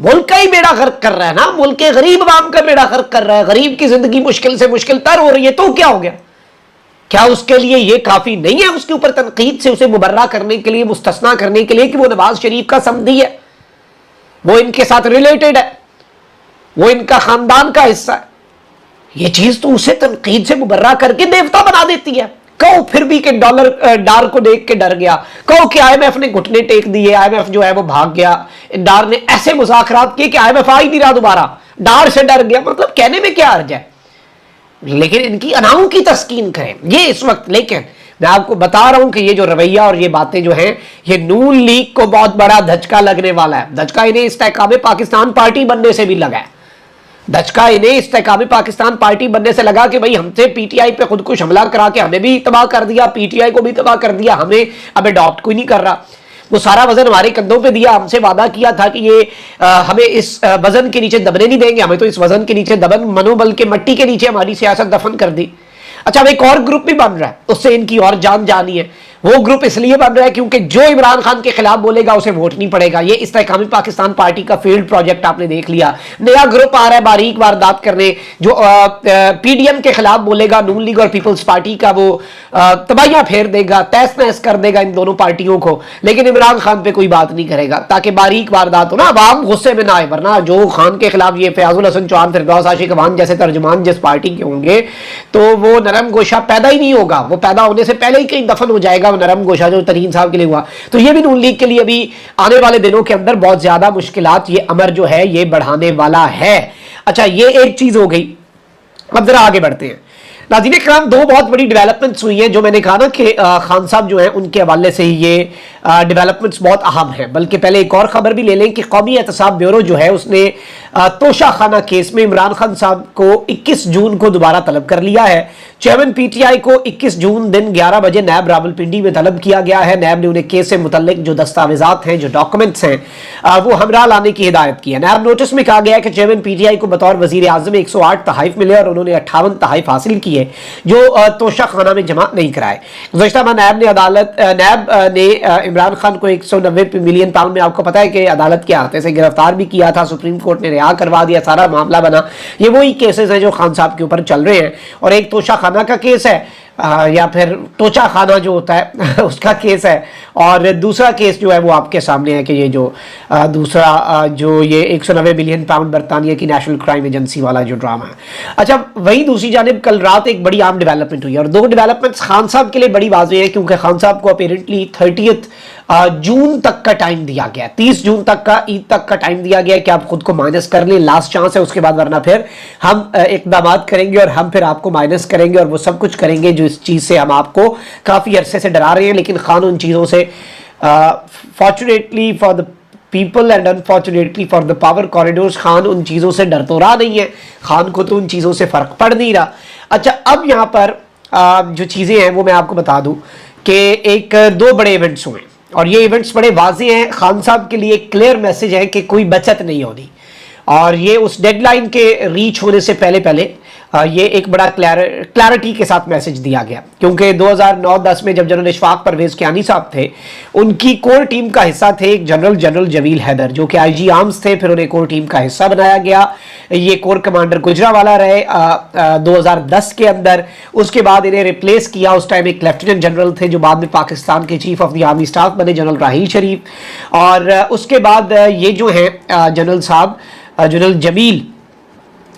ملک کا ہی بیڑا غرق کر رہا ہے نا, ملک کے غریب عوام کا بیڑا غرق کر رہا ہے, غریب کی زندگی مشکل سے مشکل تر ہو رہی ہے, تو کیا ہو گیا؟ کیا اس کے لیے یہ کافی نہیں ہے اس کے اوپر تنقید سے اسے مبرہ کرنے کے لیے, مستثنا کرنے کے لیے کہ وہ نواز شریف کا سمدھی ہے, وہ ان کے ساتھ ریلیٹڈ ہے, وہ ان کا خاندان کا حصہ ہے؟ یہ چیز تو اسے تنقید سے مبرہ کر کے دیوتا بنا دیتی ہے. کہو پھر بھی کہ ڈار کو دیکھ کے ڈر گیا, کہو کہ آئی ایم ایف نے گھٹنے ٹیک دیے, آئی ایم ایف جو ہے وہ بھاگ گیا, ڈار نے ایسے مذاکرات کیے کہ آئی ایم ایف آ ہی نہیں رہا دوبارہ, ڈار سے ڈر گیا. مطلب کہنے میں کیا حرج ہے؟ لیکن ان کی اناؤں کی تسکین کریں یہ اس وقت. لیکن میں آپ کو بتا رہا ہوں کہ یہ جو رویہ اور یہ باتیں جو ہیں, یہ نون لیگ کو بہت بڑا دھچکا لگنے والا ہے. دھچکا انہیں استحکام پاکستان پارٹی بننے سے بھی لگا ہے, دھچکا انہیں استحکام پاکستان پارٹی بننے سے لگا کہ بھئی ہم سے پی ٹی آئی پہ خود کش حملہ کرا کے ہمیں بھی تباہ کر دیا, پی ٹی آئی کو بھی تباہ کر دیا, ہمیں اب اڈاپٹ کوئی نہیں کر رہا. وہ سارا وزن ہمارے کندھوں پہ دیا, ہم سے وعدہ کیا تھا کہ یہ ہمیں اس وزن کے نیچے دبنے نہیں دیں گے, ہمیں تو اس وزن کے نیچے دبن منو بل کے مٹی کے نیچے ہماری سیاست دفن کر دی. اچھا اب ایک اور گروپ بھی بن رہا ہے, اس سے ان کی اور جان جانی ہے. وہ گروپ اس لیے بن رہا ہے کیونکہ جو عمران خان کے خلاف بولے گا اسے ووٹ نہیں پڑے گا. یہ استحکامی پاکستان پارٹی کا فیلڈ پروجیکٹ آپ نے دیکھ لیا. نیا گروپ آ رہا ہے باریک واردات کرنے, جو پی ڈی ایم کے خلاف بولے گا, نون لیگ اور پیپلز پارٹی کا وہ تباہیاں پھیر دے گا, تہس نہس کر دے گا ان دونوں پارٹیوں کو, لیکن عمران خان پہ کوئی بات نہیں کرے گا تاکہ باریک واردات ہو نا, عوام غصے میں نہ آئے. ورنہ جو خان کے خلاف یہ فیاض الحسن چوہان, فردوس عاشق افغان جیسے ترجمان جس پارٹی کے ہوں گے تو وہ نرم گوشہ پیدا ہی نہیں ہوگا, وہ پیدا ہونے سے پہلے ہی کہیں دفن ہو جائے گا وہ نرم گوشہ جو ترین صاحب کے لیے ہوا. تو یہ بھی نون لیگ کے لیے ابھی آنے والے دنوں کے اندر بہت زیادہ مشکلات یہ امر جو ہے یہ بڑھانے والا ہے. اچھا یہ ایک چیز ہو گئی. اب ذرا آگے بڑھتے ہیں. ناظرین کرام, دو بہت بڑی ڈیولپمنٹس ہوئی ہیں جو میں نے کہا نا کہ خان صاحب جو ہیں ان کے حوالے سے یہ ڈیولپمنٹس بہت اہم ہیں. بلکہ پہلے ایک اور خبر بھی لے لیں کہ قومی احتساب بیورو جو ہے اس نے توشہ خانہ کیس میں عمران خان صاحب کو 21 جون کو دوبارہ طلب کر لیا ہے. چیئرمین پی ٹی آئی کو 21 جون دن 11 بجے نیب راولپنڈی میں طلب کیا گیا ہے. نیب نے انہیں کیس سے متعلق جو دستاویزات ہیں, جو ڈاکومنٹس ہیں وہ ہمراہ لانے کی ہدایت کی ہے. نیب نوٹس میں کہا گیا ہے کہ چیئرمین پی ٹی آئی کو بطور وزیر اعظم 108 تحائف ملے اور انہوں نے 58 تحائف حاصل کیے جو توشہ خانہ میں جمع نہیں کرائے. گزشتہ ماہ نیب نے عمران خان کو 190 ملین پاؤنڈ میں, آپ کو پتا ہے کہ عدالت کے احاطے سے گرفتار بھی کیا تھا, سپریم کورٹ نے رہا کروا دیا, سارا معاملہ بنا. یہ وہی کیسز ہیں جو خان صاحب کے اوپر چل رہے ہیں, اور ایک توشہ خانہ کا کیس ہے یا پھر ٹوچا خانہ جو ہوتا ہے اس کا کیس ہے, اور دوسرا کیس جو ہے وہ آپ کے سامنے ہے کہ یہ جو دوسرا جو یہ 190 ملین پاؤنڈ برطانیہ کی نیشنل کرائم ایجنسی والا جو ڈرامہ ہے. اچھا وہی دوسری جانب کل رات ایک بڑی عام ڈیولپمنٹ ہوئی, اور دو ڈیولپمنٹس خان صاحب کے لیے بڑی واضح ہے کیونکہ خان صاحب کو اپیرنٹلی 30 جون تک کا ٹائم دیا گیا, 30 جون تک کا, عید تک کا ٹائم دیا گیا کہ آپ خود کو مائنس کر لیں, لاسٹ چانس ہے, اس کے بعد ورنہ پھر ہم اقدامات کریں گے اور ہم پھر آپ کو مائنس کریں گے اور وہ سب کچھ کریں گے جو اس چیز سے ہم آپ کو کافی عرصے سے ڈرا رہے ہیں. لیکن خان ان چیزوں سے fortunately for the people and unfortunately for the power corridors, Khan ان چیزوں سے ڈر تو رہا نہیں ہے, خان کو تو ان چیزوں سے فرق پڑ نہیں رہا. اچھا اب یہاں پر جو چیزیں ہیں وہ میں آپ کو بتا دوں کہ ایک دو بڑے ایونٹس ہوئے, اور یہ ایونٹس بڑے واضح ہیں. خان صاحب کے لیے ایک کلیئر میسج ہے کہ کوئی بچت نہیں ہونی, اور یہ اس ڈیڈ لائن کے ریچ ہونے سے پہلے یہ ایک بڑا کلیئرٹی کے ساتھ میسج دیا گیا, کیونکہ 2009-10 میں جب جنرل اشفاق پرویز کیانی صاحب تھے, ان کی کور ٹیم کا حصہ تھے ایک جنرل جویل حیدر جو کہ آئی جی آرمز تھے, پھر انہیں کور ٹیم کا حصہ بنایا گیا. یہ کور کمانڈر گجرانوالہ رہے 2010 کے اندر. اس کے بعد انہیں ریپلیس کیا, اس ٹائم ایک لیفٹیننٹ جنرل تھے جو بعد میں پاکستان کے chief of the army staff بنے, جنرل راحیل شریف. اور اس کے بعد یہ جو ہیں جنرل صاحب جنرل جمیل,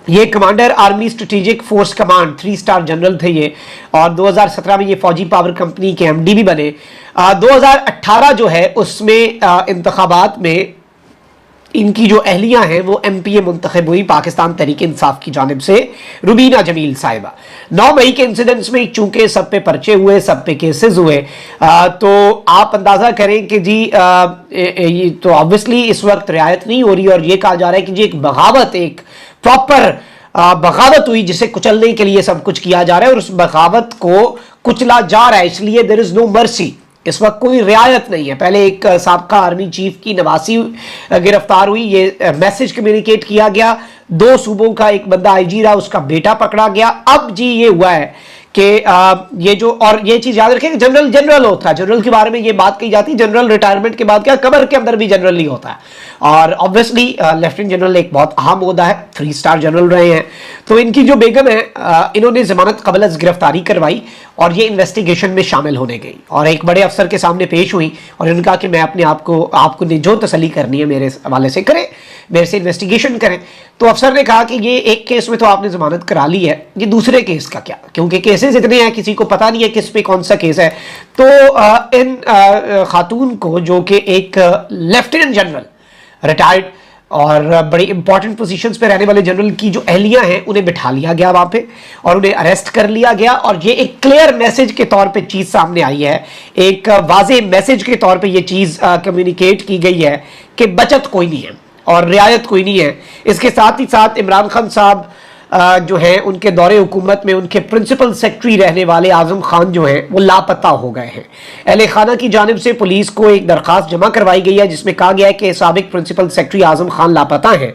یہ commander army strategic force command 3 star general تھے یہ, اور 2017 میں یہ فوجی پاور کمپنی کے ایم ڈی بھی بنے. 2018 جو ہے اس میں انتخابات میں ان کی جو اہلیہ ہیں وہ ایم پی اے منتخب ہوئی پاکستان تحریک انصاف کی جانب سے, روبینہ جمیل صاحبہ. 9 مئی کے انسیڈنٹس میں چونکہ سب پہ پرچے ہوئے, سب پہ کیسز ہوئے, تو آپ اندازہ کریں کہ جی تو obviously اس وقت رعایت نہیں ہو رہی, اور یہ کہا جا رہا ہے کہ جی ایک بغاوت, ایک پراپر بغاوت ہوئی جسے کچلنے کے لیے سب کچھ کیا جا رہا ہے, اور اس بغاوت کو کچلا جا رہا ہے, اس لیے there is no mercy. اس وقت کوئی رعایت نہیں ہے. پہلے ایک سابقہ آرمی چیف کی نواسی گرفتار ہوئی, یہ میسج کمیونیکیٹ کیا گیا, 2 صوبوں کا ایک بندہ آئی جی رہا, اس کا بیٹا پکڑا گیا. اب جی یہ ہوا ہے کہ یہ جو, اور یہ چیز یاد رکھیں کہ جنرل ہوتا ہے, جنرل کے بارے میں یہ بات کہی جاتی ہے, جنرل ریٹائرمنٹ کے بعد کیا قبر کے اندر بھی جنرل ہی ہوتا ہے. اور obviously لیفٹیننٹ جنرل ایک بہت اہم عہدہ ہے, 3 اسٹار جنرل رہے ہیں. تو ان کی جو بیگم ہے انہوں نے ضمانت قبل از گرفتاری کروائی اور یہ انویسٹیگیشن میں شامل ہونے گئی اور ایک بڑے افسر کے سامنے پیش ہوئی اور انہوں نے کہا کہ میں اپنے آپ کو جو تسلی کرنی ہے میرے حوالے سے کریں, میرے سے انویسٹیگیشن کریں. تو افسر نے کہا کہ یہ ایک کیس میں تو آپ نے ضمانت کرا لی ہے, یہ دوسرے کیس کا کیا, کیونکہ کیسز اتنے ہیں کسی کو پتہ نہیں ہے کس پہ کون سا کیس ہے. تو ان خاتون کو جو کہ ایک لیفٹیننٹ جنرل ریٹائرڈ اور بڑی امپورٹنٹ پوزیشنز پہ رہنے والے جنرل کی جو اہلیہ ہیں انہیں بٹھا لیا گیا وہاں پہ اور انہیں اریسٹ کر لیا گیا. اور یہ ایک کلیئر میسج کے طور پہ چیز سامنے آئی ہے, ایک واضح میسج کے طور پہ یہ چیز کمیونیکیٹ کی گئی ہے کہ بچت کوئی نہیں ہے اور رعایت کوئی نہیں ہے. اس کے ساتھ ہی ساتھ عمران خان صاحب جو ہیں ان کے دور حکومت میں ان کے پرنسپل سیکرٹری رہنے والے اعظم خان جو ہیں وہ لاپتہ ہو گئے ہیں. اہل خانہ کی جانب سے پولیس کو ایک درخواست جمع کروائی گئی ہے جس میں کہا گیا ہے کہ سابق پرنسپل سیکرٹری اعظم خان لاپتہ ہیں,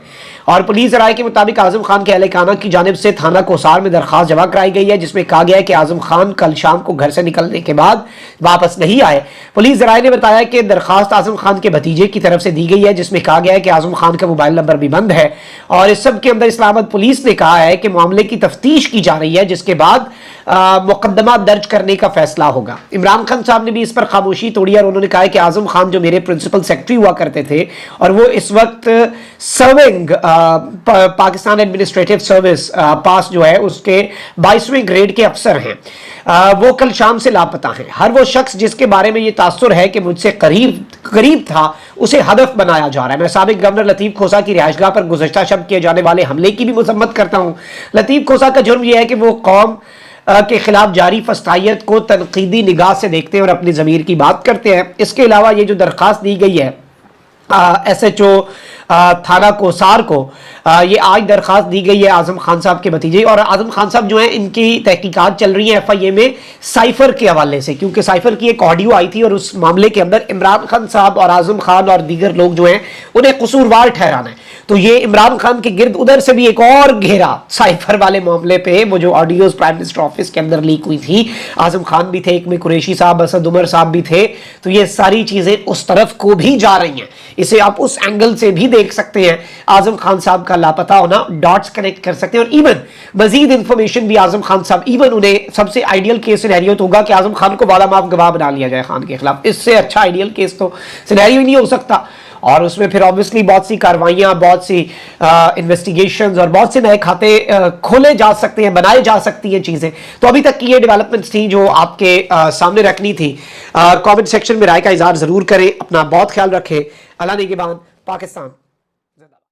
اور پولیس رائے کے مطابق اعظم خان کے اہل خانہ کی جانب سے تھانہ کوسار میں درخواست جمع کرائی گئی ہے جس میں کہا گیا ہے کہ اعظم خان کل شام کو گھر سے نکلنے کے بعد واپس نہیں آئے. پولیس ذرائع نے بتایا کہ درخواست اعظم خان کے بھتیجے کی طرف سے دی گئی ہے جس میں کہا گیا ہے کہ اعظم خان کا موبائل نمبر بھی بند ہے, اور اس سب کے اندر اسلام آباد پولیس نے کہا ہے کہ معاملے کی تفتیش کی جا رہی ہے جس کے بعد مقدمہ درج کرنے کا فیصلہ ہوگا. عمران خان صاحب نے بھی اس پر خاموشی توڑی اور انہوں نے کہا کہ اعظم خان جو میرے پرنسپل سیکرٹری ہوا کرتے تھے اور وہ اس وقت سرونگ پاکستان ایڈمنسٹریٹو سروس پاس جو ہے اس کے 22ویں گریڈ کے افسر ہیں, وہ کل شام سے لاپتہ ہیں. ہر وہ شخص جس کے بارے میں یہ تاثر ہے کہ مجھ سے قریب تھا اسے ہدف بنایا جا رہا ہے. میں سابق گورنر لطیف کھوسہ کی رہائش گاہ پر گزشتہ شب کیے جانے والے حملے کی بھی مذمت کرتا ہوں. لطیف کھوسہ کا جرم یہ ہے کہ وہ قوم کے خلاف جاری فسطائیت کو تنقیدی نگاہ سے دیکھتے ہیں اور اپنی ضمیر کی بات کرتے ہیں. اس کے علاوہ یہ جو درخواست دی گئی ہے ایس ایچ او تھانہ کوسار کو, یہ آج درخواست دی گئی ہے اعظم خان صاحب کے بھتیجے, اور اعظم خان صاحب جو ہیں ان کی تحقیقات چل رہی ہیں ایف آئی اے میں سائفر کے حوالے سے, کیونکہ سائفر کی ایک آڈیو آئی تھی اور اس معاملے کے اندر عمران خان صاحب اور اعظم خان اور دیگر لوگ جو ہیں انہیں قصوروار ٹھہرانا ہے. تو یہ عمران خان کے گرد ادھر سے بھی ایک اور گھیرا سائفر والے معاملے پہ, وہ جو آڈیوز پرائم منسٹر آفس کے اندر لیک ہوئی تھی, اعظم خان بھی تھے, ایک میں قریشی صاحب, اسد عمر صاحب بھی تھے. تو یہ ساری چیزیں اس طرف کو بھی جا رہی ہیں, اسے آپ اس اینگل سے بھی دیکھ سکتے ہیں. اعظم خان صاحب کا لاپتہ ہونا, ڈاٹس کنیکٹ کر سکتے ہیں, اور ایون مزید انفارمیشن بھی اعظم خان صاحب, ایون انہیں سب سے آئیڈیل کیس سینیریو تو ہوگا کہ اعظم خان کو بالا معاف گواہ بنا لیا جائے خان کے خلاف. اس سے اچھا آئیڈیل کیس تو سینیریو ہی نہیں ہو سکتا. اور اس میں پھر obviously بہت سی کاروائیاں, بہت سی انویسٹیگیشنز اور بہت سے نئے کھاتے کھولے جا سکتے ہیں, بنائے جا سکتی ہیں چیزیں. تو ابھی تک کی یہ ڈیولپمنٹس تھیں جو آپ کے سامنے رکھنی تھی. کامنٹ سیکشن میں رائے کا اظہار ضرور کریں, اپنا بہت خیال رکھیں. اللہ نگہبان. پاکستان.